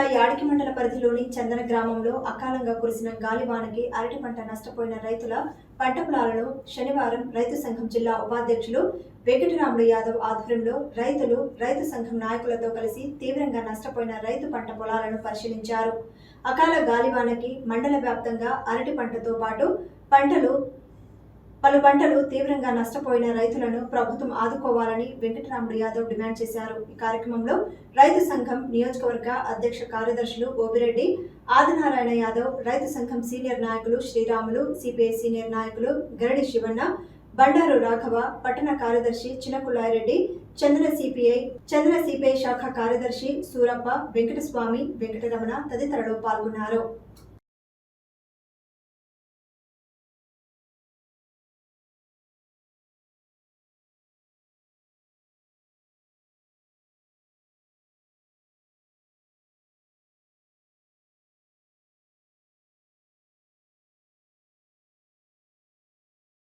జిల్లా యాడికి మండల పరిధిలోని చందన గ్రామంలో అకాలంగా కురిసిన గాలివానకి అరటి పంట నష్టపోయిన రైతుల పంట పొలాలను శనివారం రైతు సంఘం జిల్లా ఉపాధ్యక్షులు వెంకటరాముడు యాదవ్ ఆధ్వర్యంలో రైతు సంఘం నాయకులతో కలిసి తీవ్రంగా నష్టపోయిన రైతు పంట పొలాలను పరిశీలించారు. అకాల గాలివానకి మండల వ్యాప్తంగా అరటి పంటతో పాటు పలు పంటలు తీవ్రంగా నష్టపోయిన రైతులను ప్రభుత్వం ఆదుకోవాలని వెంకటరాముడు యాదవ్ డిమాండ్ చేశారు. ఈ కార్యక్రమంలో రైతు సంఘం నియోజకవర్గ అధ్యక్ష కార్యదర్శులు ఓబిరెడ్డి, ఆదినారాయణ యాదవ్, రైతు సంఘం సీనియర్ నాయకులు శ్రీరాములు, సిపిఐ సీనియర్ నాయకులు గరడి శివన్న, బండారు రాఘవ, పట్టణ కార్యదర్శి చినకుల్లారెడ్డి, చంద్ర సిపిఐ శాఖ కార్యదర్శి సూరప్ప, వెంకటస్వామి, వెంకటరమణ తదితరులు పాల్గొన్నారు.